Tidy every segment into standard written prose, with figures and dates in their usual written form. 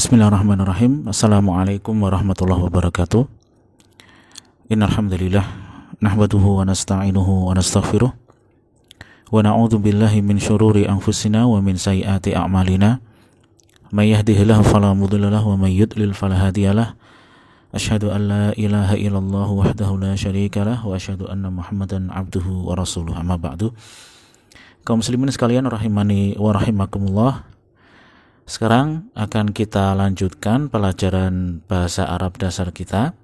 Bismillahirrahmanirrahim. Assalamualaikum warahmatullahi wabarakatuh. Innal hamdalillah nahmaduhu wa nasta'inuhu wa nastaghfiruh wa na'udzu billahi min syururi anfusina wa min sayyiati a'malina. May yahdihillahu fala mudilla lahu wa may yudlil fala hadiyalah. Asyhadu an la ilaha illallah wahdahu la syarika lah wa asyhadu anna Muhammadan abduhu wa rasuluh. Amma ba'du. Kaum muslimin sekalian rahimani wa rahimakumullah. Sekarang akan kita lanjutkan pelajaran bahasa Arab dasar kita.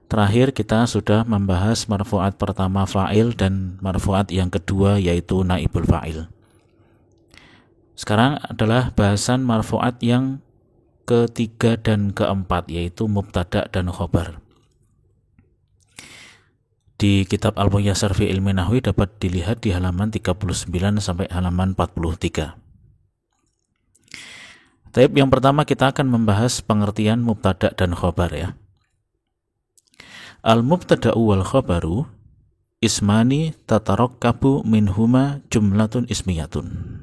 Terakhir kita sudah membahas marfu'at pertama fa'il dan marfu'at yang kedua yaitu naibul fa'il. Sekarang adalah bahasan marfu'at yang ketiga dan keempat yaitu mubtada dan khobar. Di kitab Al-Muyassar fi Ilmi Nahwi dapat dilihat di halaman 39 sampai halaman 43. Taib yang pertama kita akan membahas pengertian mubtada dan khobar ya. Al-mubtada'u wal khobaru ismani tatarokkabu minhuma jumlatun ismiyatun.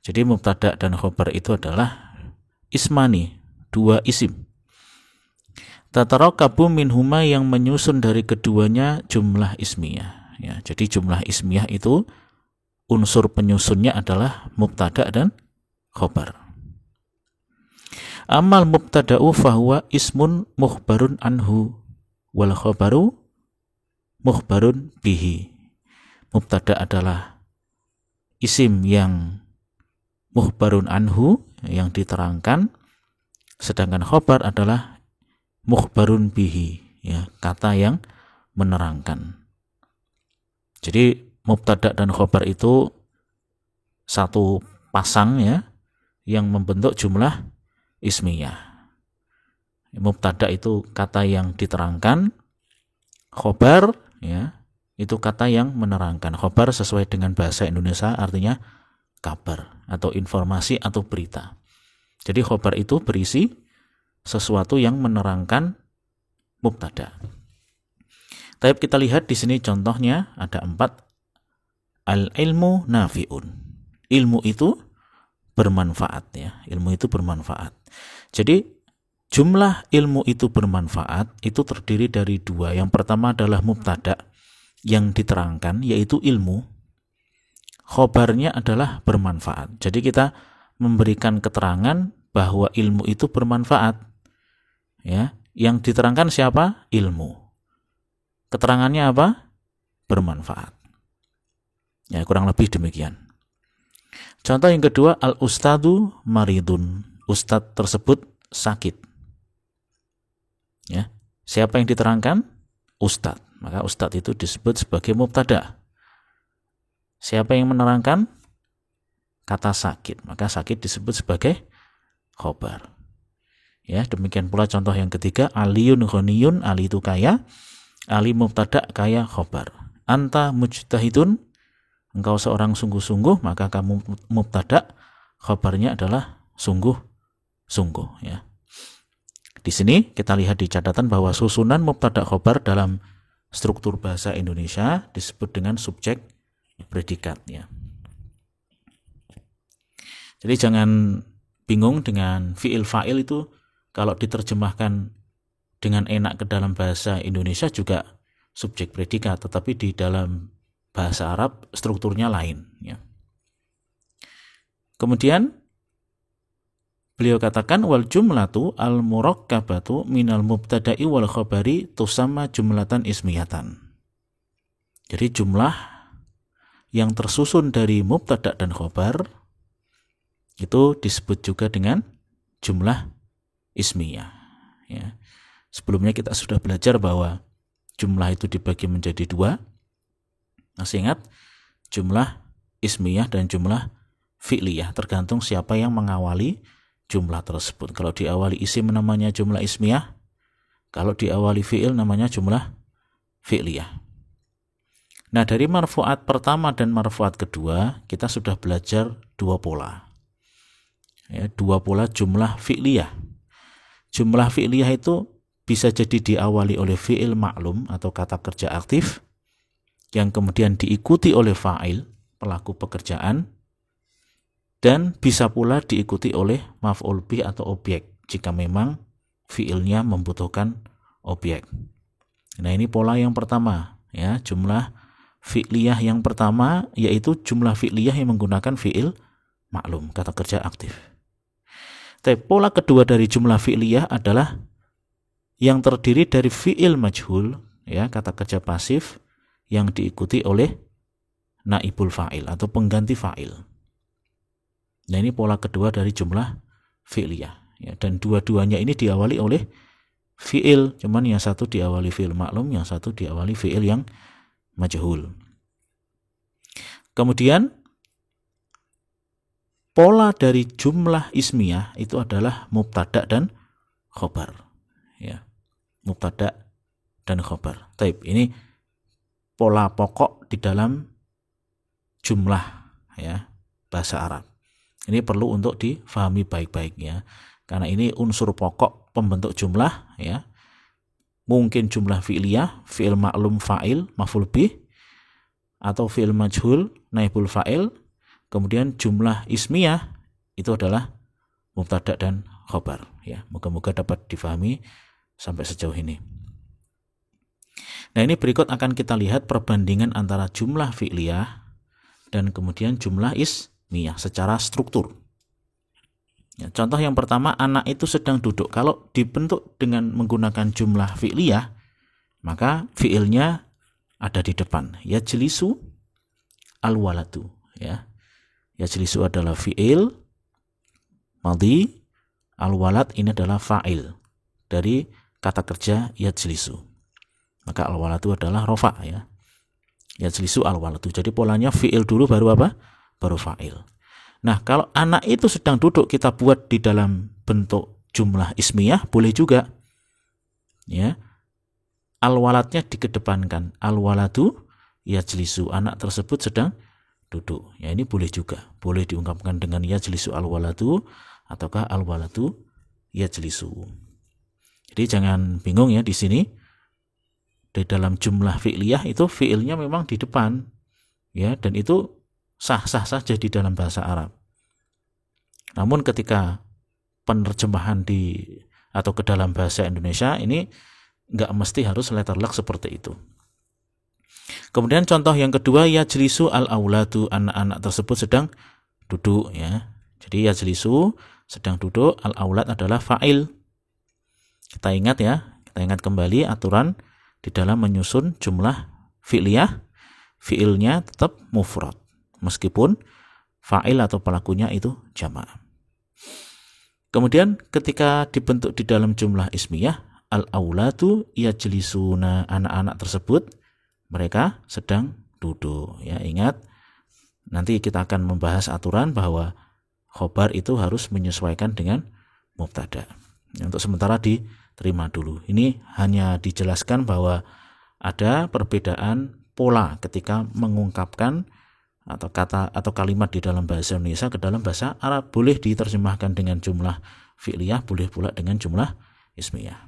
Jadi mubtada dan khobar itu adalah ismani, dua isim. Tatarokkabu minhuma yang menyusun dari keduanya jumlah ismiyah. Ya, jadi jumlah ismiyah itu unsur penyusunnya adalah mubtada dan khobar. Amal mubtada'u fahuwa ismun mukhbarun anhu wal khobaru mukhbarun bihi. Mubtada adalah isim yang mukhbarun anhu yang diterangkan, sedangkan khobar adalah mukhbarun bihi, ya, kata yang menerangkan. Jadi mubtada dan khobar itu satu pasang ya yang membentuk jumlah ismiyah. Mubtada itu kata yang diterangkan, khobar ya itu kata yang menerangkan. Khobar sesuai dengan bahasa Indonesia artinya kabar atau informasi atau berita. Jadi khobar itu berisi sesuatu yang menerangkan mubtada. Tapi kita lihat di sini contohnya ada 4. Al-ilmu nafi'un. Ilmu itu bermanfaat ya. Ilmu itu bermanfaat. Jadi jumlah ilmu itu bermanfaat itu terdiri dari 2. Yang pertama adalah mubtada yang diterangkan yaitu ilmu. Khobarnya adalah bermanfaat. Jadi kita memberikan keterangan bahwa ilmu itu bermanfaat. Ya, yang diterangkan siapa? Ilmu. Keterangannya apa? Bermanfaat. Ya, kurang lebih demikian. Contoh yang kedua, al-ustadu maridun. Ustadz tersebut sakit. Ya, siapa yang diterangkan? Ustadz. Maka ustadz itu disebut sebagai mubtada. Siapa yang menerangkan? Kata sakit. Maka sakit disebut sebagai khobar. Ya, demikian pula contoh yang ketiga, aliyun ghaniyun. Ali itu kaya. Ali mubtada, kaya khobar. Anta mujtahidun. Engkau seorang sungguh-sungguh, maka kamu mubtada, khobarnya adalah sungguh-sungguh ya. Di sini kita lihat di catatan bahwa susunan mubtada khobar dalam struktur bahasa Indonesia disebut dengan subjek predikat ya. Jadi jangan bingung dengan fiil fa'il itu kalau diterjemahkan dengan enak ke dalam bahasa Indonesia juga subjek predikat, tetapi di dalam bahasa Arab strukturnya lain ya. Kemudian beliau katakan wal jumlatu al murakkabatu minal mubtada'i wal khabari tusamma jumlatan ismiyatan. Jadi jumlah yang tersusun dari mubtada dan khabar itu disebut juga dengan jumlah ismiyah ya. Sebelumnya kita sudah belajar bahwa jumlah itu dibagi menjadi 2. Masih ingat? Jumlah ismiyah dan jumlah fi'liyah, tergantung siapa yang mengawali jumlah tersebut. Kalau diawali isim namanya jumlah ismiyah, kalau diawali fi'il namanya jumlah fi'liyah. Nah, dari marfu'at pertama dan marfu'at kedua kita sudah belajar 2 pola ya, 2 pola jumlah fi'liyah. Jumlah fi'liyah itu bisa jadi diawali oleh fi'il ma'lum atau kata kerja aktif yang kemudian diikuti oleh fa'il, pelaku pekerjaan, dan bisa pula diikuti oleh maf'ul bih atau objek jika memang fiilnya membutuhkan objek. Nah, ini pola yang pertama ya, jumlah fi'liyah yang pertama yaitu jumlah fi'liyah yang menggunakan fi'il maklum, kata kerja aktif. Tapi pola kedua dari jumlah fi'liyah adalah yang terdiri dari fi'il majhul ya, kata kerja pasif yang diikuti oleh naibul fa'il atau pengganti fa'il. Nah, ini pola kedua dari jumlah fi'liyah ya, dan dua-duanya ini diawali oleh fi'il, cuman yang satu diawali fi'il maklum, yang satu diawali fi'il yang majhul. Kemudian pola dari jumlah ismiyah itu adalah mubtada dan khobar ya, mubtada dan khobar. Taib, ini pola pokok di dalam jumlah ya, bahasa Arab. Ini perlu untuk difahami baik-baik ya, karena ini unsur pokok pembentuk jumlah ya. Mungkin jumlah fi'liyah, fi'il maklum fa'il, maf'ul bih, atau fi'il majhul, naibul fa'il. Kemudian jumlah ismiyah itu adalah mubtada dan khobar ya. Moga-moga dapat difahami sampai sejauh ini. Nah, ini berikut akan kita lihat perbandingan antara jumlah fi'liyah dan kemudian jumlah ismiyah secara struktur. Ya, contoh yang pertama, anak itu sedang duduk. Kalau dibentuk dengan menggunakan jumlah fi'liyah, maka fi'ilnya ada di depan. Yajlisu al-waladu ya. Yajlisu adalah fi'il madhi, al-walad ini adalah fa'il dari kata kerja yajlisu. Maka al-waladu adalah rofa ya. Yajlisu al-waladu. Jadi polanya fi'il dulu baru apa? Baru fa'il. Nah, kalau anak itu sedang duduk kita buat di dalam bentuk jumlah ismiyah boleh juga. Ya. Al-waladnya dikedepankan. Al-waladu yajlisu, anak tersebut sedang duduk. Ya, ini boleh juga. Boleh diungkapkan dengan yajlisu al-waladu ataukah al-waladu yajlisu. Jadi jangan bingung ya di sini. Di dalam jumlah fi'liyah itu fi'ilnya memang di depan ya, dan itu sah-sah saja di dalam bahasa Arab. Namun ketika penerjemahan atau ke dalam bahasa Indonesia ini nggak mesti harus letter luck seperti itu. Kemudian contoh yang kedua, yajlisu al-auladu, anak-anak tersebut sedang duduk ya. Jadi yajlisu sedang duduk, al-aulad adalah fa'il. Kita ingat ya, kita ingat kembali aturan di dalam menyusun jumlah fi'liyah, fi'ilnya tetap mufrad meskipun fa'il atau pelakunya itu jamak. Kemudian ketika dibentuk di dalam jumlah ismiyah, al-auladu yajlisuna, anak-anak tersebut mereka sedang duduk ya. Ingat, nanti kita akan membahas aturan bahwa khobar itu harus menyesuaikan dengan mubtada. Untuk sementara diterima dulu. Ini hanya dijelaskan bahwa ada perbedaan pola ketika mengungkapkan atau kata atau kalimat di dalam bahasa Indonesia ke dalam bahasa Arab. Boleh diterjemahkan dengan jumlah fi'liyah, boleh pula dengan jumlah ismiyah.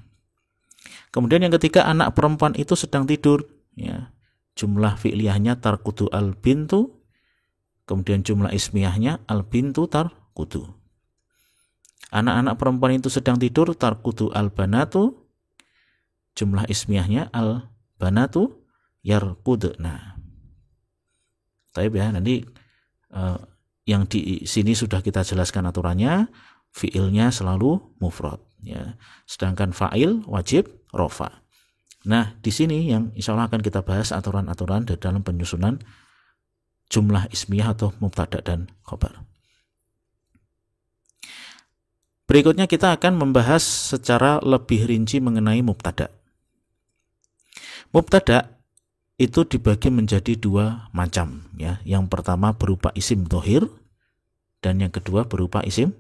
Kemudian yang ketiga, anak perempuan itu sedang tidur ya. Jumlah fi'liyahnya tarkudu al-bintu, kemudian jumlah ismiyahnya al-bintu tarkudu. Anak-anak perempuan itu sedang tidur, tarkudu al-banatu, jumlah ismiyahnya al-banatu yarkudna. Tapi ya, nanti yang di sini sudah kita jelaskan aturannya, fiilnya selalu mufrad ya. Sedangkan fa'il wajib rofa. Nah, di sini yang insya Allah akan kita bahas aturan-aturan di dalam penyusunan jumlah ismiyah atau mubtada dan khobar. Berikutnya kita akan membahas secara lebih rinci mengenai mubtada. Mubtada itu dibagi menjadi dua macam ya. Yang pertama berupa isim dhohir dan yang kedua berupa isim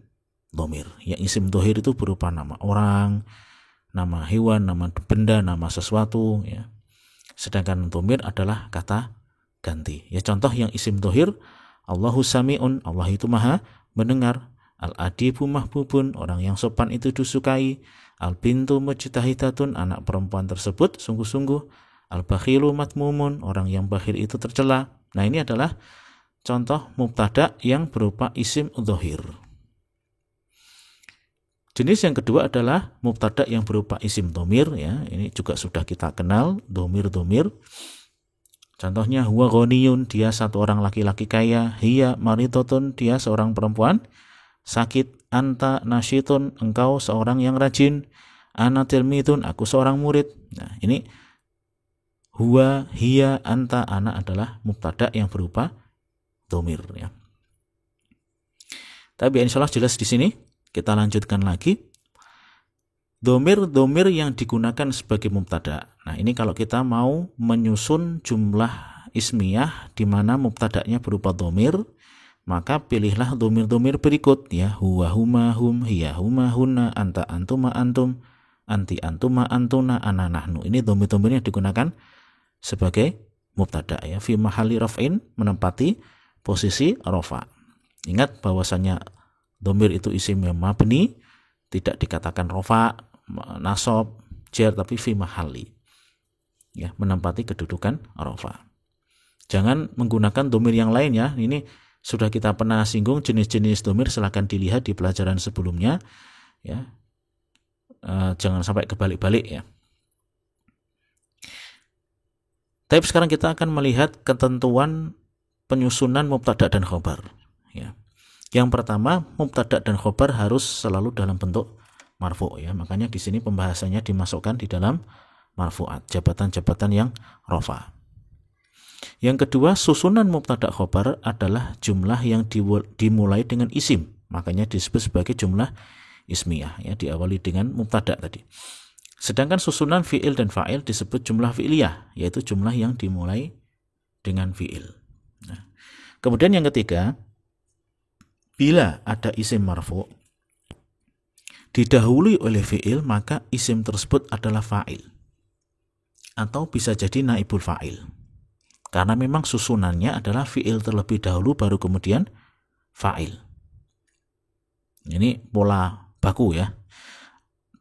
dhamir. Yang isim dhohir itu berupa nama orang, nama hewan, nama benda, nama sesuatu ya. Sedangkan dhamir adalah kata ganti. Ya, contoh yang isim dhohir, Allahu sami'un, Allah itu maha mendengar. Al-adibu mahbubun, orang yang sopan itu disukai. Al-bintu mujtahidatun, anak perempuan tersebut sungguh-sungguh. Al-bakhilu matmumun, orang yang bakhil itu tercela. Nah, ini adalah contoh mubtada yang berupa isim dhahir. Jenis yang kedua adalah mubtada yang berupa isim dhamir, ya. Ini juga sudah kita kenal, dhamir. Contohnya huwa ghaniyun, dia satu orang laki-laki kaya, hiya maridotun, dia seorang perempuan sakit, anta nasyitun, engkau seorang yang rajin, ana tilmidun, aku seorang murid. Nah, ini huwa, hiya, anta, ana adalah mubtada yang berupa dhamir, ya. Tapi insyaallah jelas di sini. Kita lanjutkan lagi. Dhamir yang digunakan sebagai mubtada. Nah, ini kalau kita mau menyusun jumlah ismiyah di mana mubtadanya berupa dhamir, maka pilihlah dhamir berikut, ya. Huwa huma hum, hiya huma hunna, anta antuma antum, anti antuma antuna, ana nahnu. Ini dhamir yang digunakan sebagai mubtada, ya. Fi mahalli raf'in, menempati posisi rafa. Ingat bahwasanya dhamir itu isim yang mabni, tidak dikatakan rafa, nasab, jar, tapi fi mahalli, ya, menempati kedudukan rafa. Jangan menggunakan dhamir yang lain, ya. Ini sudah kita pernah singgung jenis-jenis dhamir, silakan dilihat di pelajaran sebelumnya, ya. Jangan sampai kebalik-balik, ya. Tapi sekarang kita akan melihat ketentuan penyusunan mubtada dan khobar, ya. Yang pertama, mubtada dan khobar harus selalu dalam bentuk marfu, ya. Makanya di sini pembahasannya dimasukkan di dalam marfu'at, jabatan-jabatan yang rafa. Yang kedua, susunan mubtada khobar adalah jumlah yang dimulai dengan isim. Makanya disebut sebagai jumlah ismiyah, ya, diawali dengan mubtada tadi. Sedangkan susunan fi'il dan fa'il disebut jumlah fi'liyah, yaitu jumlah yang dimulai dengan fi'il. Nah, kemudian yang ketiga, bila ada isim marfu didahului oleh fi'il, maka isim tersebut adalah fa'il atau bisa jadi naibul fa'il, karena memang susunannya adalah fi'il terlebih dahulu baru kemudian fa'il. Ini pola baku, ya.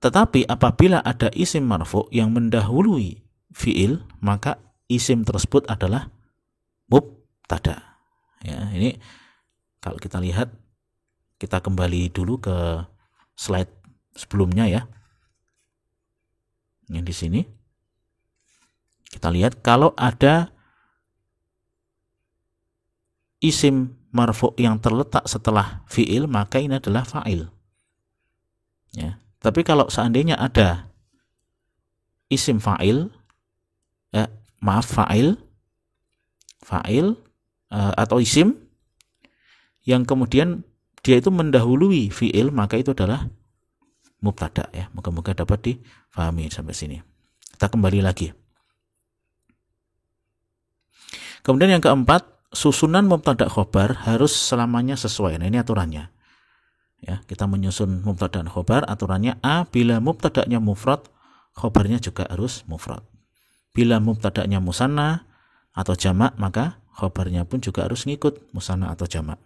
Tetapi apabila ada isim marfu yang mendahului fi'il, maka isim tersebut adalah mubtada, ya. Ini kalau kita lihat, kita kembali dulu ke slide sebelumnya, ya. Yang di sini kita lihat kalau ada isim marfu yang terletak setelah fi'il, maka ini adalah fa'il, ya. Tapi kalau seandainya ada isim fa'il, fa'il atau isim yang kemudian dia itu mendahului fi'il, maka itu adalah mubtada, ya. Moga-moga dapat difahami sampai sini. Kita kembali lagi. Kemudian yang keempat, susunan mubtada khobar harus selamanya sesuai. Nah, ini aturannya, ya. Kita menyusun mubtada dan khobar, aturannya A, bila mubtadanya mufrad, khobarnya juga harus mufrad. Bila mubtadanya musanna atau jamak, maka khobarnya pun juga harus ngikut musanna atau jamak.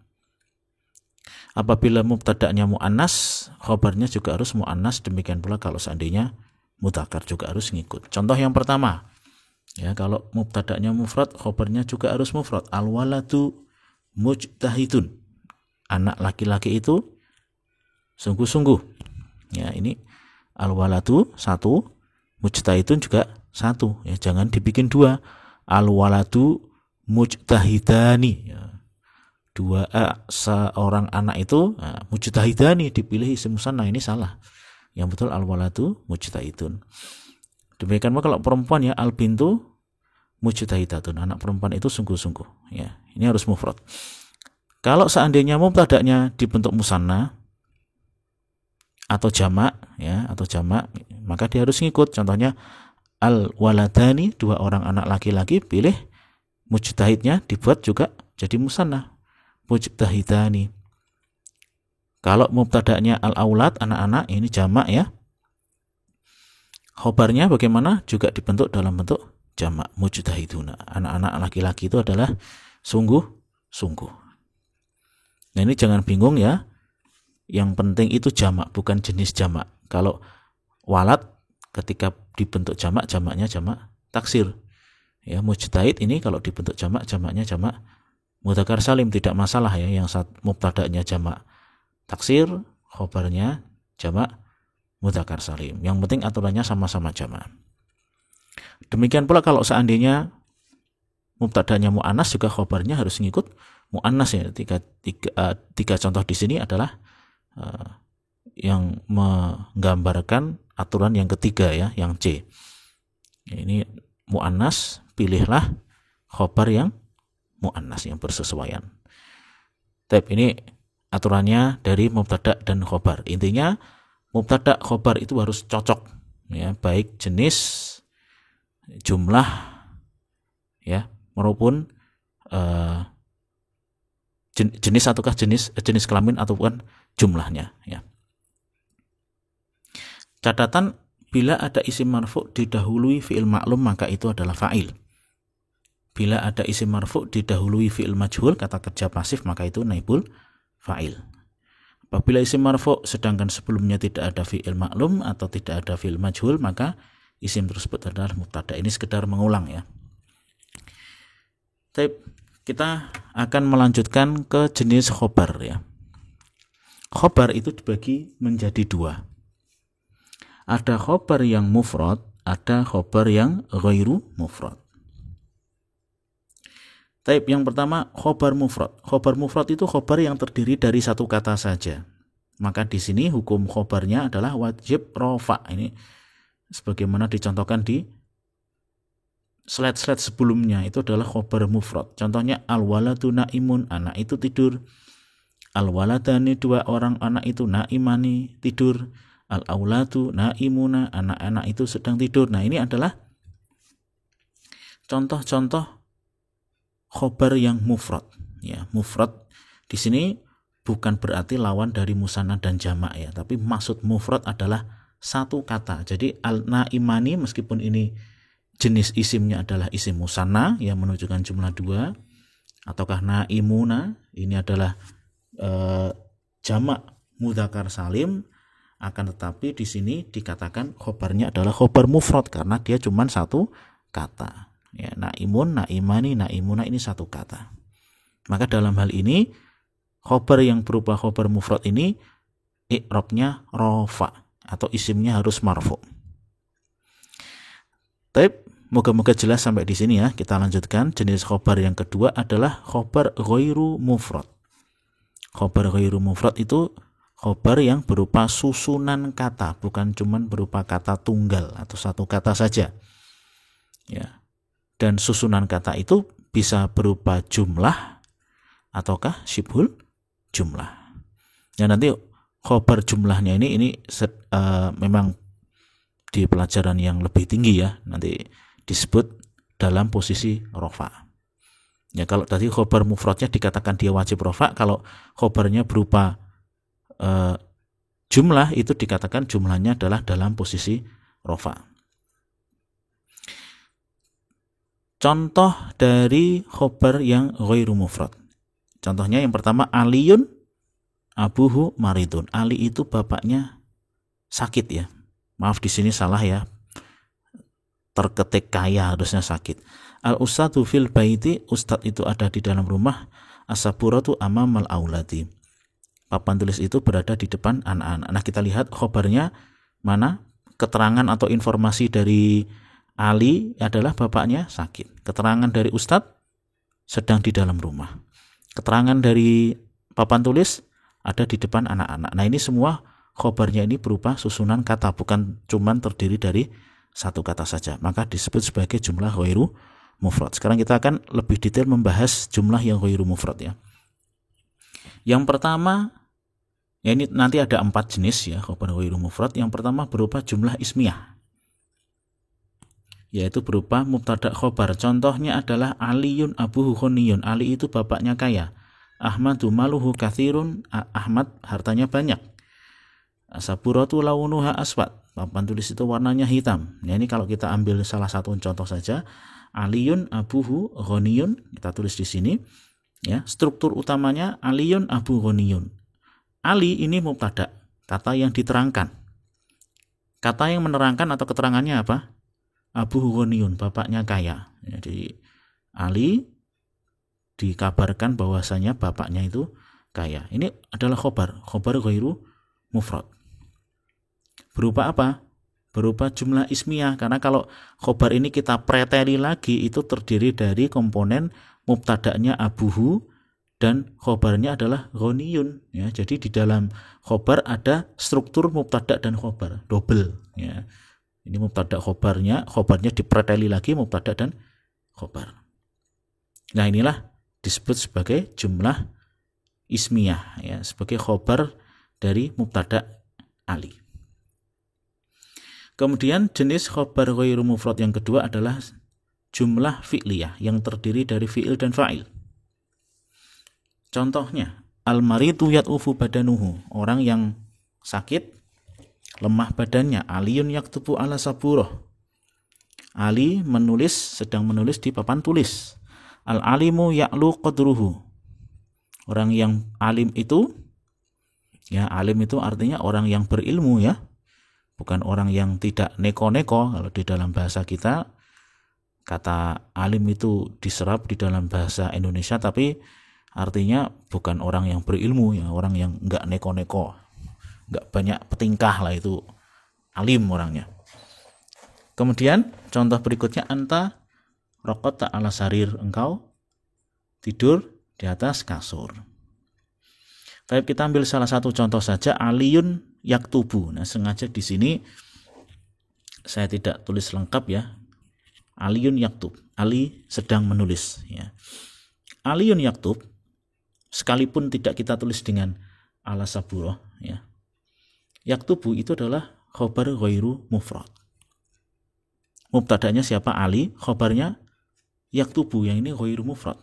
Apabila mubtada'nya mu'annas, khobarnya juga harus mu'annas. Demikian pula kalau seandainya mudzakkar juga harus ngikut. Contoh yang pertama, ya, kalau mubtada'nya mufrad, khobarnya juga harus mufrad. Al-waladu mujtahidun, anak laki-laki itu sungguh-sungguh, ya. Ini al-waladu satu, mujtahidun juga satu, ya. Jangan dibikin dua, al-waladu mujtahidani, ya. Dua, seorang anak itu mujtahidani, dipilih isim musanna, ini salah. Yang betul al-waladu mujtahidun. Demikian pula kalau perempuan, ya, al-bintu mujtahidatun, anak perempuan itu sungguh-sungguh, ya. Ini harus mufrad. Kalau seandainya mubtada'nya dibentuk musanna atau jamak, ya, maka dia harus ngikut. Contohnya al-waladani, dua orang anak laki-laki, pilih mujtahidnya dibuat juga jadi musanna, mujtahidani. Kalau mubtada'nya al-aulad, anak-anak, ini jamak, ya. Khobarnya bagaimana? Juga dibentuk dalam bentuk jamak, mujtahiduna. Anak-anak laki-laki itu adalah sungguh-sungguh. Nah, ini jangan bingung, ya. Yang penting itu jamak, bukan jenis jamak. Kalau walad ketika dibentuk jamak, jamaknya jamak taksir. Ya, mujtahid ini kalau dibentuk jamak, jamaknya jamak Mudzakkar salim tidak masalah ya, yang mubtada'nya jamak taksir, khobarnya jamak mudzakkar salim. Yang penting aturannya sama-sama jamak. Demikian pula kalau seandainya mubtada'nya mu'annas, juga khobarnya harus ngikut mu'annas ya. Tiga contoh di sini adalah yang menggambarkan aturan yang ketiga ya, yang C. Ini mu'annas, pilihlah khobar yang mu'annas yang bersesuaian. Tapi ini aturannya dari mubtada dan khobar. Intinya mubtada khobar itu harus cocok ya, baik jenis, jumlah ya, maupun jenis ataukah jenis kelamin ataupun jumlahnya ya. Catatan, bila ada isim marfu didahului fi'il maklum maka itu adalah fa'il. Bila ada isim marfu didahului fi'il majhul, kata kerja pasif, maka itu naibul fa'il. Apabila isim marfu sedangkan sebelumnya tidak ada fi'il maklum atau tidak ada fi'il majhul, maka isim tersebut adalah mubtada. Ini sekedar mengulang ya. Kita akan melanjutkan ke jenis khobar ya. Khobar itu dibagi menjadi dua. Ada khobar yang mufrad, ada khobar yang ghairu mufrad. Yang pertama khobar mufrad. Khobar mufrad itu khobar yang terdiri dari satu kata saja. Maka di sini hukum khobarnya adalah wajib rofa. Ini sebagaimana dicontohkan di slide-slide sebelumnya, itu adalah khobar mufrad. Contohnya al-waladu naimun, anak itu tidur. Al-waladani, dua orang anak itu, naimani, tidur. Al-auladu naimuna, anak-anak itu sedang tidur. Nah, ini adalah contoh-contoh khobar yang mufrad ya. Mufrad di sini bukan berarti lawan dari musanna dan jamak ya, tapi maksud mufrad adalah satu kata. Jadi al-naimani, meskipun ini jenis isimnya adalah isim musanna yang menunjukkan jumlah dua, ataukah naimuna ini adalah jamak mudzakkar salim, akan tetapi di sini dikatakan khobarnya adalah khobar mufrad karena dia cuma satu kata. Ya, naimun, naimani, naimuna ini satu kata. Maka dalam hal ini khobar yang berupa khobar mufrad ini i'rabnya rofa atau isimnya harus marfu. Moga-moga jelas sampai di sini ya. Kita lanjutkan. Jenis khobar yang kedua adalah khobar ghairu mufrad. Khobar ghairu mufrad itu khobar yang berupa susunan kata, bukan cuma berupa kata tunggal atau satu kata saja. Ya. Dan susunan kata itu bisa berupa jumlah ataukah syibhul jumlah. Ya, nanti khobar jumlahnya ini memang di pelajaran yang lebih tinggi ya, nanti disebut dalam posisi rofa. Ya, kalau tadi khobar mufradnya dikatakan dia wajib rofa, kalau khobarnya berupa jumlah itu dikatakan jumlahnya adalah dalam posisi rofa. Contoh dari khobar yang ghairu mufrad. Contohnya yang pertama, Aliyun abuhu maridun. Ali itu bapaknya sakit ya. Maaf di sini salah ya. Terketik kaya, harusnya sakit. Al-ustadzu fil baiti, ustadz itu ada di dalam rumah. As-saburatu amamal auladi. Papan tulis itu berada di depan anak-anak. Nah, kita lihat khobarnya mana? Keterangan atau informasi dari Ali adalah bapaknya sakit. Keterangan dari ustadz sedang di dalam rumah. Keterangan dari papan tulis ada di depan anak-anak. Nah, ini semua khobarnya ini berupa susunan kata, bukan cuma terdiri dari satu kata saja. Maka disebut sebagai jumlah ghairu mufrad. Sekarang kita akan lebih detail membahas jumlah yang ghairu mufrad ya. Yang pertama, ya ini nanti ada 4 jenis ya khobar ghairu mufrad. Yang pertama berupa jumlah ismiyah, yaitu berupa mubtada khobar. Contohnya adalah Aliyun abuhu khoniyun. Ali itu bapaknya kaya. Ahmadu maluhu kathirun. Ahmad hartanya banyak. Asaburatu launuha aswad. Papan tulis itu warnanya hitam. Nah, ini kalau kita ambil salah satu contoh saja, Aliyun abuhu khoniyun, kita tulis di sini. Ya, struktur utamanya Aliyun abu khoniyun. Ali ini mubtada, kata yang diterangkan. Kata yang menerangkan atau keterangannya apa? Abu Ghoniyun, bapaknya kaya. Jadi Ali dikabarkan bahwasanya bapaknya itu kaya. Ini adalah khobar ghairu mufrad. Berupa apa? Berupa jumlah ismiyah, karena kalau khobar ini kita preteli lagi itu terdiri dari komponen mubtada'nya abuhu dan khobarnya adalah ghaniyun ya. Jadi di dalam khobar ada struktur mubtada' dan khobar double ya. Ini mubtada' khobarnya dipreteli lagi mubtada' dan khobar. Nah, inilah disebut sebagai jumlah ismiyah ya, sebagai khobar dari mubtada' Ali. Kemudian jenis khobar ghairu mufrad yang kedua adalah jumlah fi'liyah yang terdiri dari fi'il dan fa'il. Contohnya, al-maridu yat'ufu badanuhu, orang yang sakit lemah badannya. Aliyun yaktubu ala saburoh, Ali sedang menulis di papan tulis. Al-alimu ya'lu qadruhu, orang yang alim itu ya, alim itu artinya orang yang berilmu ya, bukan orang yang tidak neko-neko. Kalau di dalam bahasa kita kata alim itu diserap di dalam bahasa Indonesia, tapi artinya bukan orang yang berilmu ya, orang yang enggak neko-neko, enggak banyak petingkah lah, itu alim orangnya. Kemudian contoh berikutnya, anta raqata ala sarir, engkau tidur di atas kasur. Baik, kita ambil salah satu contoh saja, aliyun yaktubu. Nah, sengaja di sini saya tidak tulis lengkap ya. Aliyun yaktub, Ali sedang menulis ya. Aliyun yaktub sekalipun tidak kita tulis dengan ala saburoh ya. Yaktubu itu adalah khobar ghairu mufrad. Mubtada'nya siapa? Ali, khobarnya yaktubu, yang ini ghairu mufrad.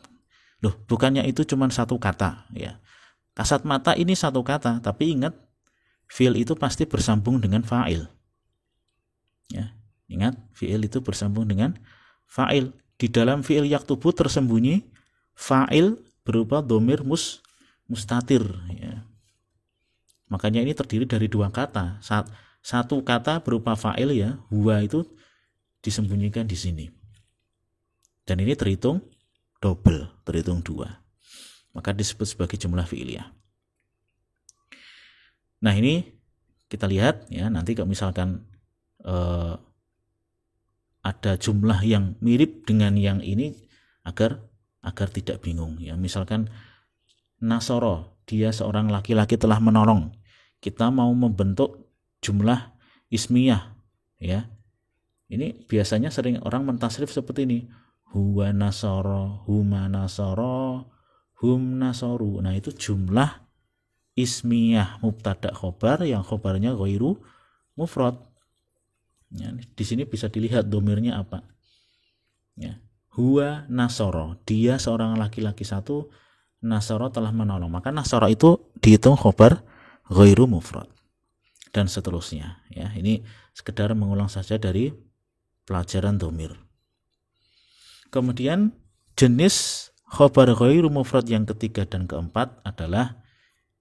Loh, bukannya itu cuma satu kata ya. Kasat mata ini satu kata, tapi ingat fi'il itu pasti bersambung dengan fa'il. Ya, ingat fi'il itu bersambung dengan fa'il. Di dalam fi'il yaktubu tersembunyi fa'il berupa dhamir mustatir ya. Makanya ini terdiri dari dua kata. Satu kata berupa fa'il ya, huwa itu disembunyikan di sini. Dan ini terhitung double, terhitung dua. Maka disebut sebagai jumlah fi'iliyah. Nah, ini kita lihat ya, nanti kalau misalkan ada jumlah yang mirip dengan yang ini, agar tidak bingung ya. Misalkan nasoro, dia seorang laki-laki telah menolong. Kita mau membentuk jumlah ismiyah ya. Ini biasanya sering orang mentasrif seperti ini. Huwa nasoro, huma nasoro, hum nasoru. Nah, itu jumlah ismiyah mubtada' khobar yang khobarnya ghairu mufrad. Ya, di sini bisa dilihat domirnya apa. Ya. Huwa nasoro, dia seorang laki-laki satu, nasoro telah menolong. Maka nasoro itu dihitung khobar ghairu mufrad. Dan seterusnya. Ya, ini sekedar mengulang saja dari pelajaran domir. Kemudian jenis khobar ghairu mufrad yang ketiga dan keempat adalah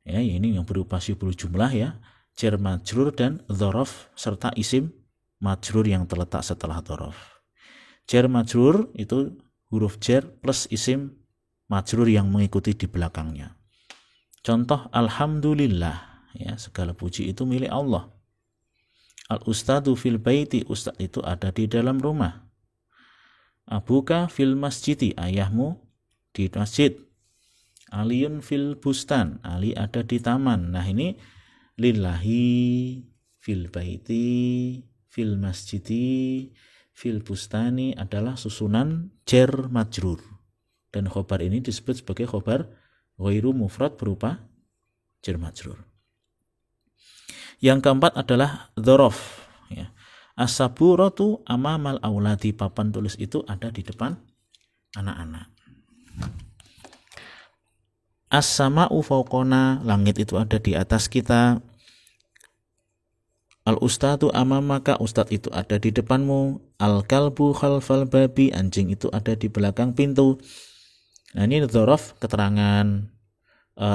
ya, ini yang berupa syibul jumlah ya, jar majrur dan dzaraf serta isim majrur yang terletak setelah dzaraf. Jar majrur itu huruf jar plus isim majrur yang mengikuti di belakangnya. Contoh alhamdulillah ya, segala puji itu milik Allah. Al ustadu fil baiti, ustad itu ada di dalam rumah. Abuka fil masjidi, ayahmu di masjid. Aliyun fil bustan, Ali ada di taman. Nah, ini lillahi fil baiti fil masjidi fil bustani adalah susunan jar majrur. Dan khobar ini disebut sebagai khobar ghairu mufrad berupa jar majrur. Yang keempat adalah dzaraf ya. As-saburatu amamal auladi, papan tulis itu ada di depan anak-anak. As-sama'u fawqana, langit itu ada di atas kita. Al-ustadu amamaka, ustad itu ada di depanmu. Al-kalbu khalfal babi, anjing itu ada di belakang pintu. Nah, ini dzaraf, keterangan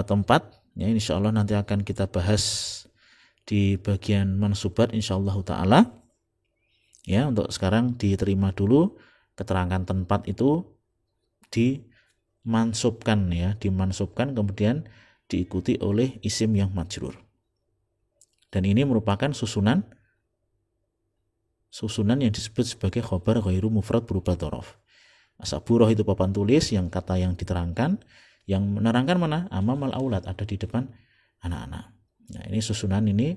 tempat ya, insyaallah nanti akan kita bahas di bagian mansubat insyaallah ta'ala. Ya, untuk sekarang diterima dulu keterangan tempat itu di dimansubkan ya, dimansubkan kemudian diikuti oleh isim yang majrur. Dan ini merupakan susunan yang disebut sebagai khobar ghairu mufrad berupa dhorof. Asaburoh itu papan tulis yang kata yang diterangkan, yang menerangkan mana? Amamal aulad, ada di depan anak-anak. Nah, ini susunan ini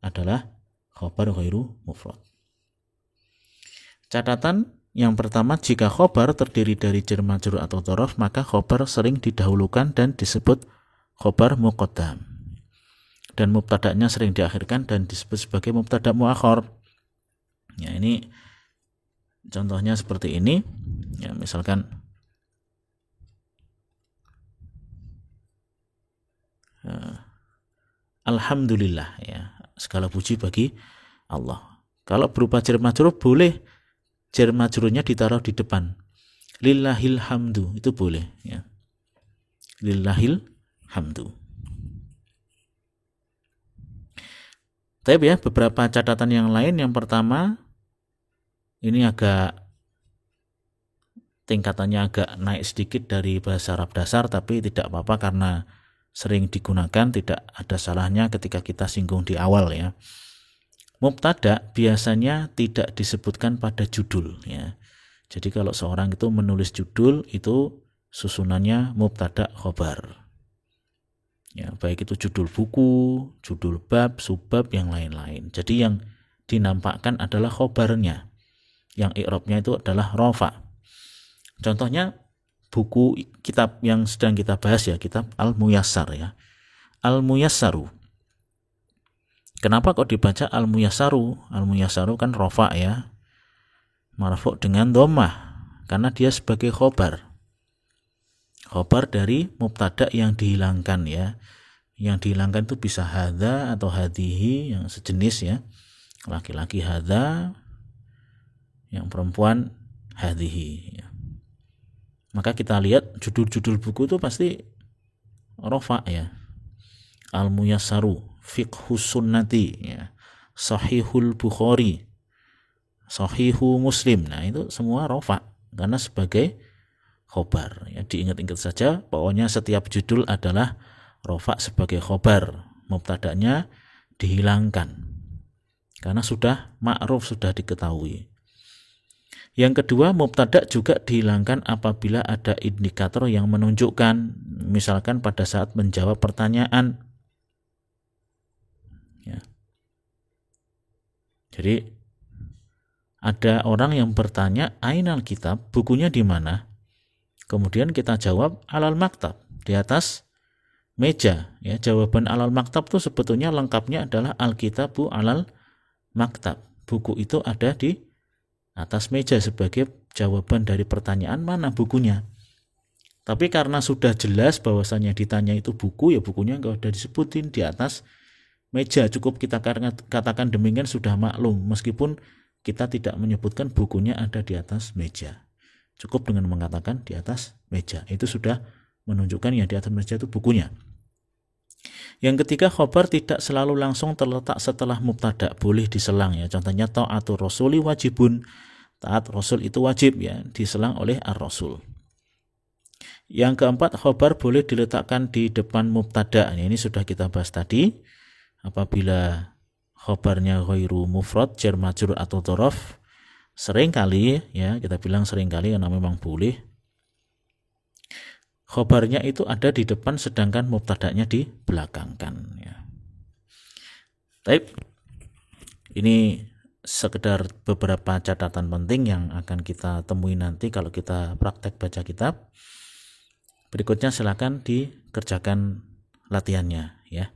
adalah khobar ghairu mufrad. Catatan yang pertama, jika khobar terdiri dari jar majrur atau dhorof, maka khobar sering didahulukan dan disebut khobar muqaddam. Dan mubtada'nya sering diakhirkan dan disebut sebagai mubtada' muakhar. Ya, ini contohnya seperti ini. Ya, misalkan alhamdulillah, ya, segala puji bagi Allah. Kalau berupa jar majrur boleh jar majrurnya ditaruh di depan. Lillahil hamdu, itu boleh ya. Lillahil hamdu. Tapi ya, beberapa catatan yang lain. Yang pertama, ini agak tingkatannya agak naik sedikit dari bahasa Arab dasar, tapi tidak apa-apa karena sering digunakan, tidak ada salahnya ketika kita singgung di awal ya. Mubtada biasanya tidak disebutkan pada judul ya. Jadi kalau seorang itu menulis judul, itu susunannya mubtada khobar. Ya, baik itu judul buku, judul bab, subbab, yang lain-lain. Jadi yang dinampakkan adalah khobarnya. Yang i'rabnya itu adalah rofa. Contohnya buku kitab yang sedang kita bahas ya, kitab Al-Muyassar ya. Al-Muyassaru. Kenapa kok dibaca Al-Muyassaru? Al-Muyassaru kan rofa ya. Marfu' dengan dhammah karena dia sebagai khobar. Khobar dari mubtada yang dihilangkan ya. Yang dihilangkan itu bisa hadza atau hadhihi, yang sejenis ya. Laki-laki hadza, yang perempuan hadhihi ya. Maka kita lihat judul-judul buku itu pasti rofa ya. Al-Muyassaru, Fiqhus Sunnati ya. Sahihul Bukhari, Sahihu Muslim. Nah, itu semua rofa karena sebagai khobar ya. Diingat-ingat saja, pokoknya setiap judul adalah rofa sebagai khobar, mubtada'nya dihilangkan karena sudah ma'ruf, sudah diketahui. Yang kedua, mubtada' juga dihilangkan apabila ada indikator yang menunjukkan, misalkan pada saat menjawab pertanyaan ya. Jadi ada orang yang bertanya, ainal kitab, bukunya di mana? Kemudian kita jawab alal maktab, di atas meja ya. Jawaban alal maktab itu sebetulnya lengkapnya adalah alkitabu alal maktab, buku itu ada di atas meja, sebagai jawaban dari pertanyaan mana bukunya. Tapi karena sudah jelas bahwasanya ditanya itu buku, ya bukunya enggak udah disebutin di atas meja, cukup kita katakan demikian sudah maklum, meskipun kita tidak menyebutkan bukunya ada di atas meja. Cukup dengan mengatakan di atas meja, itu sudah menunjukkan yang di atas meja itu bukunya. Yang ketiga, khobar tidak selalu langsung terletak setelah mubtada, boleh diselang ya. Contohnya ta'atur rasuli wajibun, taat rasul itu wajib ya, diselang oleh ar-rasul. Yang keempat, khobar boleh diletakkan di depan mubtada. Ini sudah kita bahas tadi. Apabila khobarnya ghairu mufrad, jar majrur atau dhorof, seringkali ya, kita bilang seringkali karena memang boleh, khobarnya itu ada di depan sedangkan mubtada'nya dibelakangkan ya. Baik, ini sekedar beberapa catatan penting yang akan kita temui nanti kalau kita praktek baca kitab. Berikutnya silakan dikerjakan latihannya ya.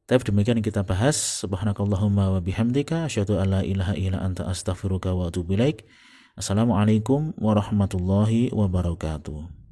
Tapi demikian yang kita bahas. Subhanakallahumma wa bihamdika asyhadu an la ilaha illa anta astaghfiruka wa atubu ilaik. Assalamualaikum warahmatullahi wabarakatuh.